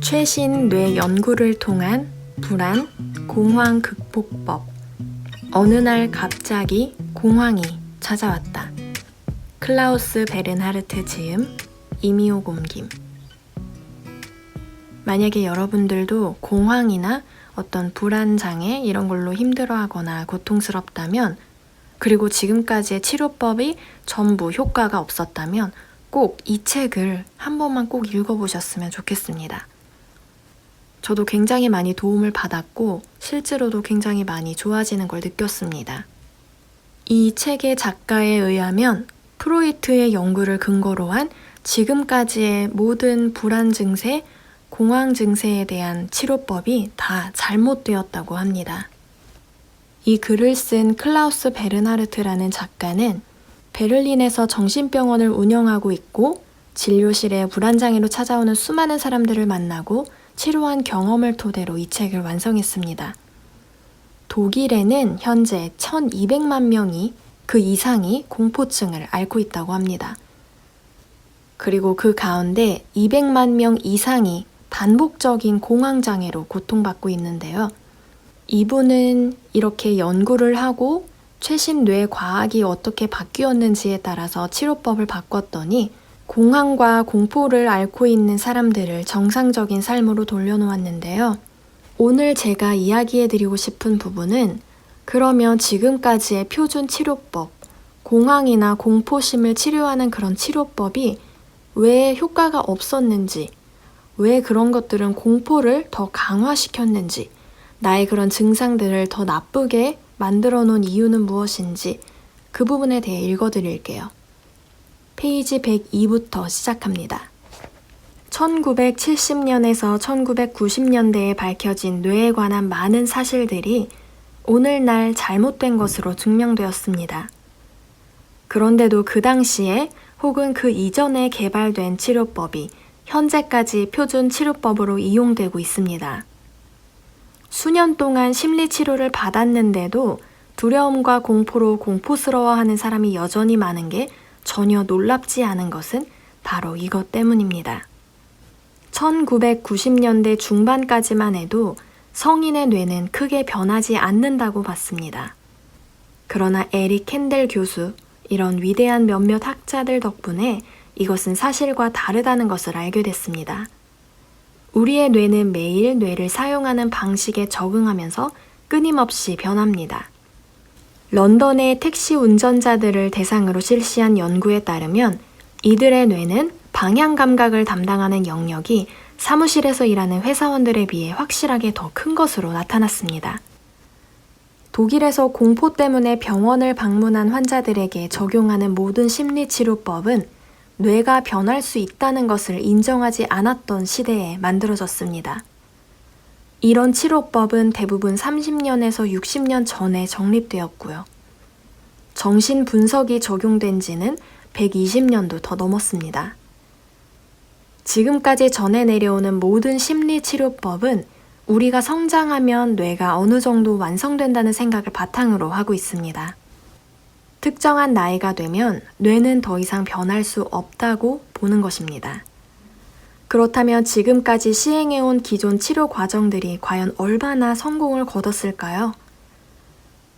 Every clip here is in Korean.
최신 뇌 연구를 통한 불안, 공황 극복법. 어느 날 갑자기 공황이 찾아왔다. 클라우스 베른하르트 지음, 이미호 곰김. 만약에 여러분들도 공황이나 어떤 불안장애 이런 걸로 힘들어하거나 고통스럽다면, 그리고 지금까지의 치료법이 전부 효과가 없었다면 꼭 이 책을 한 번만 꼭 읽어보셨으면 좋겠습니다. 저도 굉장히 많이 도움을 받았고 실제로도 굉장히 많이 좋아지는 걸 느꼈습니다. 이 책의 작가에 의하면 프로이트의 연구를 근거로 한 지금까지의 모든 불안 증세, 공황 증세에 대한 치료법이 다 잘못되었다고 합니다. 이 글을 쓴 클라우스 베른하르트라는 작가는 베를린에서 정신병원을 운영하고 있고 진료실에 불안장애로 찾아오는 수많은 사람들을 만나고 치료한 경험을 토대로 이 책을 완성했습니다. 독일에는 현재 1200만 명이 그 이상이 공포증을 앓고 있다고 합니다. 그리고 그 가운데 200만 명 이상이 반복적인 공황장애로 고통받고 있는데요. 이분은 이렇게 연구를 하고 최신 뇌 과학이 어떻게 바뀌었는지에 따라서 치료법을 바꿨더니 공황과 공포를 앓고 있는 사람들을 정상적인 삶으로 돌려놓았는데요. 오늘 제가 이야기해드리고 싶은 부분은 그러면 지금까지의 표준 치료법, 공황이나 공포심을 치료하는 그런 치료법이 왜 효과가 없었는지, 왜 그런 것들은 공포를 더 강화시켰는지, 나의 그런 증상들을 더 나쁘게 만들어 놓은 이유는 무엇인지 그 부분에 대해 읽어드릴게요. 페이지 102부터 시작합니다. 1970년에서 1990년대에 밝혀진 뇌에 관한 많은 사실들이 오늘날 잘못된 것으로 증명되었습니다. 그런데도 그 당시에 혹은 그 이전에 개발된 치료법이 현재까지 표준 치료법으로 이용되고 있습니다. 수년 동안 심리치료를 받았는데도 두려움과 공포로 공포스러워하는 사람이 여전히 많은 게 전혀 놀랍지 않은 것은 바로 이것 때문입니다. 1990년대 중반까지만 해도 성인의 뇌는 크게 변하지 않는다고 봤습니다. 그러나 에릭 캔델 교수, 이런 위대한 몇몇 학자들 덕분에 이것은 사실과 다르다는 것을 알게 됐습니다. 우리의 뇌는 매일 뇌를 사용하는 방식에 적응하면서 끊임없이 변합니다. 런던의 택시 운전자들을 대상으로 실시한 연구에 따르면 이들의 뇌는 방향 감각을 담당하는 영역이 사무실에서 일하는 회사원들에 비해 확실하게 더 큰 것으로 나타났습니다. 독일에서 공포 때문에 병원을 방문한 환자들에게 적용하는 모든 심리치료법은 뇌가 변할 수 있다는 것을 인정하지 않았던 시대에 만들어졌습니다. 이런 치료법은 대부분 30년에서 60년 전에 정립되었고요. 정신분석이 적용된 지는 120년도 더 넘었습니다. 지금까지 전해 내려오는 모든 심리치료법은 우리가 성장하면 뇌가 어느 정도 완성된다는 생각을 바탕으로 하고 있습니다. 특정한 나이가 되면 뇌는 더 이상 변할 수 없다고 보는 것입니다. 그렇다면 지금까지 시행해온 기존 치료 과정들이 과연 얼마나 성공을 거뒀을까요?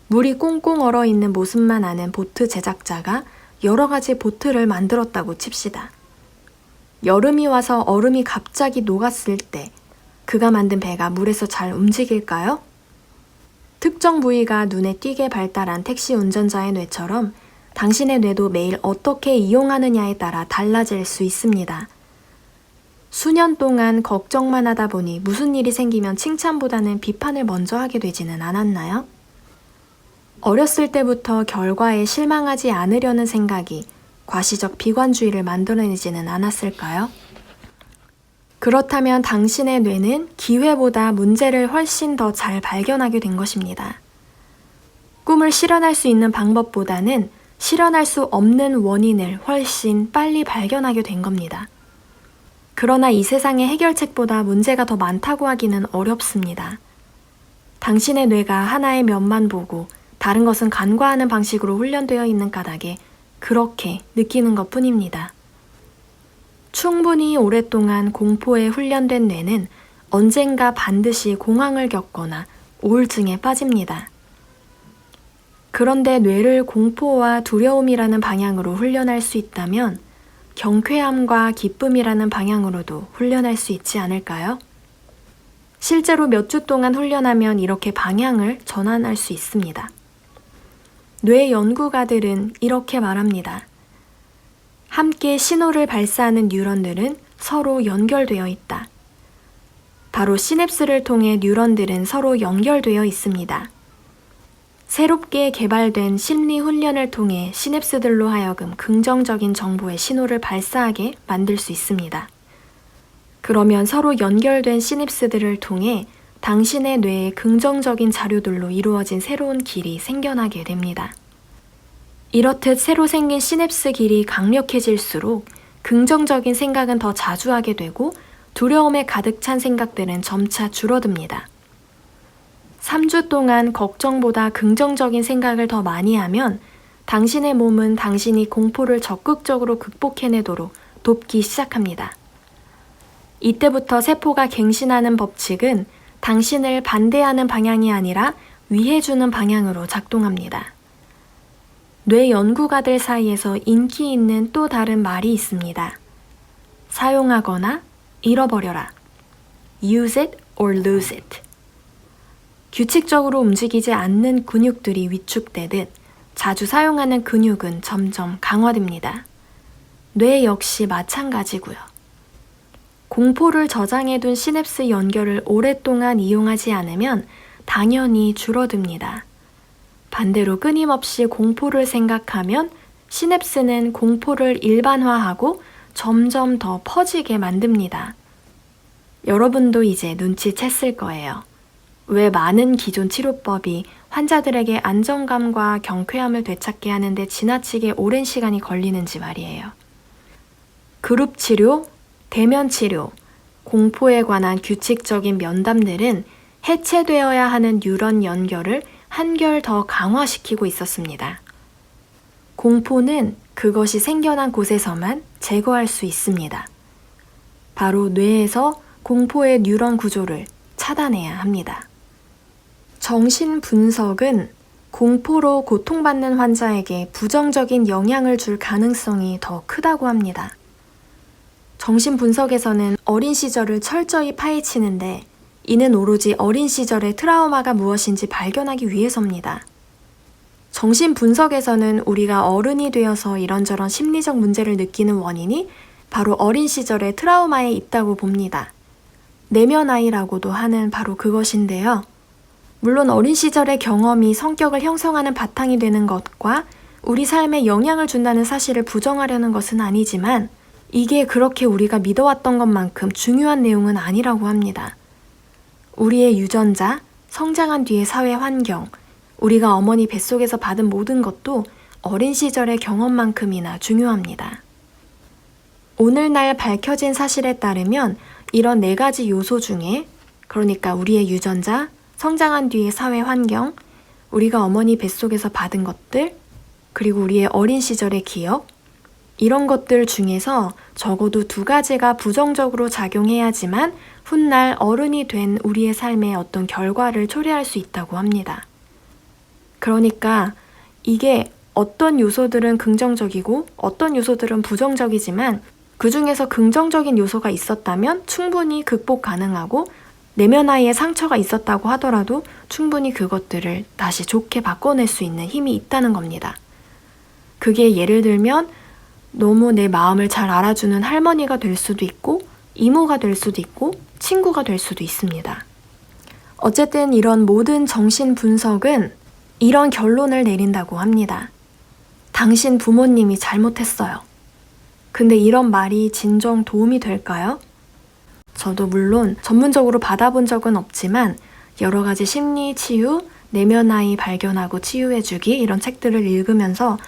물이 꽁꽁 얼어있는 모습만 아는 보트 제작자가 여러 가지 보트를 만들었다고 칩시다. 여름이 와서 얼음이 갑자기 녹았을 때 그가 만든 배가 물에서 잘 움직일까요? 특정 부위가 눈에 띄게 발달한 택시 운전자의 뇌처럼 당신의 뇌도 매일 어떻게 이용하느냐에 따라 달라질 수 있습니다. 수년 동안 걱정만 하다 보니 무슨 일이 생기면 칭찬보다는 비판을 먼저 하게 되지는 않았나요? 어렸을 때부터 결과에 실망하지 않으려는 생각이 과시적 비관주의를 만들어내지는 않았을까요? 그렇다면 당신의 뇌는 기회보다 문제를 훨씬 더 잘 발견하게 된 것입니다. 꿈을 실현할 수 있는 방법보다는 실현할 수 없는 원인을 훨씬 빨리 발견하게 된 겁니다. 그러나 이 세상의 해결책보다 문제가 더 많다고 하기는 어렵습니다. 당신의 뇌가 하나의 면만 보고 다른 것은 간과하는 방식으로 훈련되어 있는 까닭에 그렇게 느끼는 것 뿐입니다. 충분히 오랫동안 공포에 훈련된 뇌는 언젠가 반드시 공황을 겪거나 우울증에 빠집니다. 그런데 뇌를 공포와 두려움이라는 방향으로 훈련할 수 있다면 경쾌함과 기쁨이라는 방향으로도 훈련할 수 있지 않을까요? 실제로 몇 주 동안 훈련하면 이렇게 방향을 전환할 수 있습니다. 뇌 연구가들은 이렇게 말합니다. 함께 신호를 발사하는 뉴런들은 서로 연결되어 있다. 바로 시냅스를 통해 뉴런들은 서로 연결되어 있습니다. 새롭게 개발된 심리 훈련을 통해 시냅스들로 하여금 긍정적인 정보의 신호를 발사하게 만들 수 있습니다. 그러면 서로 연결된 시냅스들을 통해 당신의 뇌에 긍정적인 자료들로 이루어진 새로운 길이 생겨나게 됩니다. 이렇듯 새로 생긴 시냅스 길이 강력해질수록 긍정적인 생각은 더 자주 하게 되고 두려움에 가득 찬 생각들은 점차 줄어듭니다. 3주 동안 걱정보다 긍정적인 생각을 더 많이 하면 당신의 몸은 당신이 공포를 적극적으로 극복해내도록 돕기 시작합니다. 이때부터 세포가 갱신하는 법칙은 당신을 반대하는 방향이 아니라 위해주는 방향으로 작동합니다. 뇌 연구가들 사이에서 인기 있는 또 다른 말이 있습니다. 사용하거나 잃어버려라. Use it or lose it. 규칙적으로 움직이지 않는 근육들이 위축되듯 자주 사용하는 근육은 점점 강화됩니다. 뇌 역시 마찬가지고요. 공포를 저장해둔 시냅스 연결을 오랫동안 이용하지 않으면 당연히 줄어듭니다. 반대로 끊임없이 공포를 생각하면 시냅스는 공포를 일반화하고 점점 더 퍼지게 만듭니다. 여러분도 이제 눈치챘을 거예요. 왜 많은 기존 치료법이 환자들에게 안정감과 경쾌함을 되찾게 하는데 지나치게 오랜 시간이 걸리는지 말이에요. 그룹 치료, 대면 치료, 공포에 관한 규칙적인 면담들은 해체되어야 하는 뉴런 연결을 한결 더 강화시키고 있었습니다. 공포는 그것이 생겨난 곳에서만 제거할 수 있습니다. 바로 뇌에서 공포의 뉴런 구조를 차단해야 합니다. 정신분석은 공포로 고통받는 환자에게 부정적인 영향을 줄 가능성이 더 크다고 합니다. 정신분석에서는 어린 시절을 철저히 파헤치는데 이는 오로지 어린 시절의 트라우마가 무엇인지 발견하기 위해서입니다. 정신분석에서는 우리가 어른이 되어서 이런저런 심리적 문제를 느끼는 원인이 바로 어린 시절의 트라우마에 있다고 봅니다. 내면아이라고도 하는 바로 그것인데요. 물론 어린 시절의 경험이 성격을 형성하는 바탕이 되는 것과 우리 삶에 영향을 준다는 사실을 부정하려는 것은 아니지만 이게 그렇게 우리가 믿어왔던 것만큼 중요한 내용은 아니라고 합니다. 우리의 유전자, 성장한 뒤의 사회 환경, 우리가 어머니 뱃속에서 받은 모든 것도 어린 시절의 경험만큼이나 중요합니다. 오늘날 밝혀진 사실에 따르면 이런 4가지 요소 중에 그러니까 우리의 유전자, 성장한 뒤의 사회 환경, 우리가 어머니 뱃속에서 받은 것들, 그리고 우리의 어린 시절의 기억, 이런 것들 중에서 적어도 2가지가 부정적으로 작용해야지만 훗날 어른이 된 우리의 삶에 어떤 결과를 초래할 수 있다고 합니다. 그러니까 이게 어떤 요소들은 긍정적이고 어떤 요소들은 부정적이지만 그 중에서 긍정적인 요소가 있었다면 충분히 극복 가능하고 내면아이에 상처가 있었다고 하더라도 충분히 그것들을 다시 좋게 바꿔낼 수 있는 힘이 있다는 겁니다. 그게 예를 들면 너무 내 마음을 잘 알아주는 할머니가 될 수도 있고 이모가 될 수도 있고 친구가 될 수도 있습니다. 어쨌든 이런 모든 정신 분석은 이런 결론을 내린다고 합니다. 당신 부모님이 잘못했어요. 근데 이런 말이 진정 도움이 될까요? 저도 물론 전문적으로 받아본 적은 없지만 여러 가지 심리 치유, 내면아이 발견하고 치유해주기 이런 책들을 읽으면서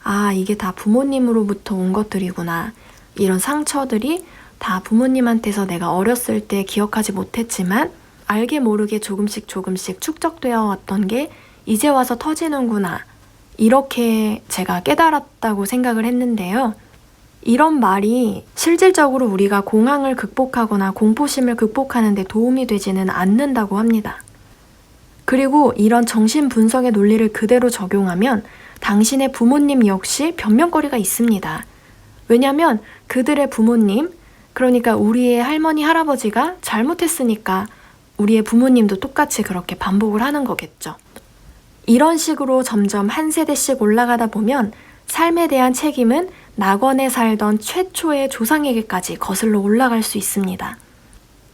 아, 이게 다 부모님으로부터 온 것들이구나. 이런 상처들이 다 부모님한테서 내가 어렸을 때 기억하지 못했지만 알게 모르게 조금씩 축적되어 왔던 게 이제 와서 터지는구나. 이렇게 제가 깨달았다고 생각을 했는데요. 이런 말이 실질적으로 우리가 공황을 극복하거나 공포심을 극복하는 데 도움이 되지는 않는다고 합니다. 그리고 이런 정신분석의 논리를 그대로 적용하면 당신의 부모님 역시 변명거리가 있습니다. 왜냐하면 그들의 부모님, 그러니까 우리의 할머니, 할아버지가 잘못했으니까 우리의 부모님도 똑같이 그렇게 반복을 하는 거겠죠. 이런 식으로 점점 한 세대씩 올라가다 보면 삶에 대한 책임은 낙원에 살던 최초의 조상에게까지 거슬러 올라갈 수 있습니다.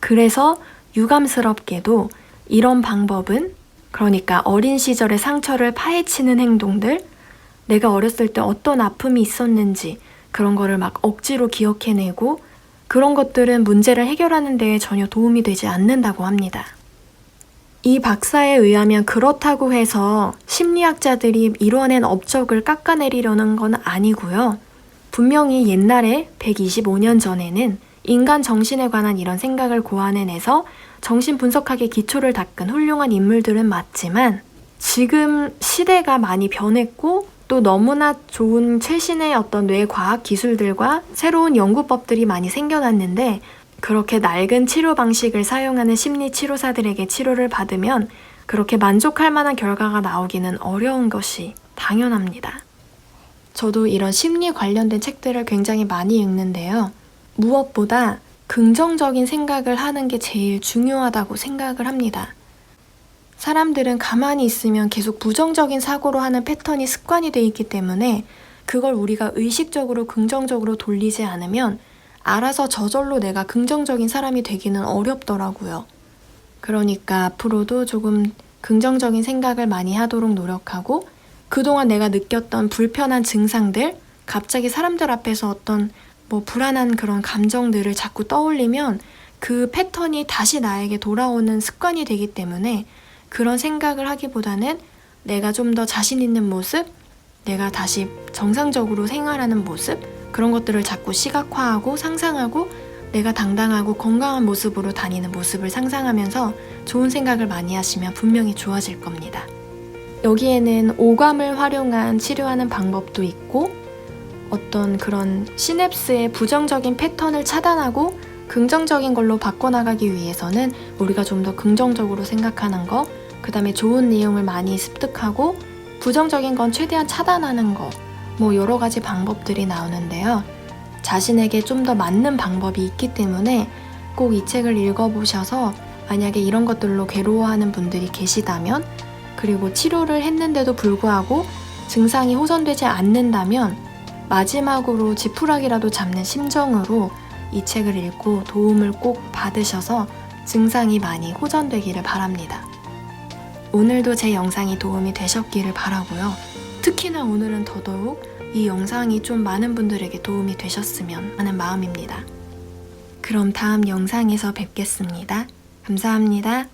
그래서 유감스럽게도 이런 방법은, 그러니까 어린 시절의 상처를 파헤치는 행동들, 내가 어렸을 때 어떤 아픔이 있었는지 그런 거를 막 억지로 기억해내고 그런 것들은 문제를 해결하는 데에 전혀 도움이 되지 않는다고 합니다. 이 박사에 의하면 그렇다고 해서 심리학자들이 이뤄낸 업적을 깎아내리려는 건 아니고요. 분명히 옛날에 125년 전에는 인간 정신에 관한 이런 생각을 고안해내서 정신분석학의 기초를 닦은 훌륭한 인물들은 맞지만 지금 시대가 많이 변했고 또 너무나 좋은 최신의 어떤 뇌과학 기술들과 새로운 연구법들이 많이 생겨났는데 그렇게 낡은 치료 방식을 사용하는 심리치료사들에게 치료를 받으면 그렇게 만족할 만한 결과가 나오기는 어려운 것이 당연합니다. 저도 이런 심리 관련된 책들을 굉장히 많이 읽는데요. 무엇보다 긍정적인 생각을 하는 게 제일 중요하다고 생각을 합니다. 사람들은 가만히 있으면 계속 부정적인 사고로 하는 패턴이 습관이 돼 있기 때문에 그걸 우리가 의식적으로 긍정적으로 돌리지 않으면 알아서 저절로 내가 긍정적인 사람이 되기는 어렵더라고요. 그러니까 앞으로도 조금 긍정적인 생각을 많이 하도록 노력하고 그동안 내가 느꼈던 불편한 증상들, 갑자기 사람들 앞에서 어떤 불안한 그런 감정들을 자꾸 떠올리면 그 패턴이 다시 나에게 돌아오는 습관이 되기 때문에 그런 생각을 하기보다는 내가 좀 더 자신 있는 모습, 내가 다시 정상적으로 생활하는 모습, 그런 것들을 자꾸 시각화하고 상상하고 내가 당당하고 건강한 모습으로 다니는 모습을 상상하면서 좋은 생각을 많이 하시면 분명히 좋아질 겁니다. 여기에는 오감을 활용한 치료하는 방법도 있고 어떤 그런 시냅스의 부정적인 패턴을 차단하고 긍정적인 걸로 바꿔나가기 위해서는 우리가 좀 더 긍정적으로 생각하는 거, 그 다음에 좋은 내용을 많이 습득하고 부정적인 건 최대한 차단하는 거, 여러 가지 방법들이 나오는데요. 자신에게 좀 더 맞는 방법이 있기 때문에 꼭 이 책을 읽어보셔서 만약에 이런 것들로 괴로워하는 분들이 계시다면, 그리고 치료를 했는데도 불구하고 증상이 호전되지 않는다면 마지막으로 지푸라기라도 잡는 심정으로 이 책을 읽고 도움을 꼭 받으셔서 증상이 많이 호전되기를 바랍니다. 오늘도 제 영상이 도움이 되셨기를 바라고요. 특히나 오늘은 더더욱 이 영상이 좀 많은 분들에게 도움이 되셨으면 하는 마음입니다. 그럼 다음 영상에서 뵙겠습니다. 감사합니다.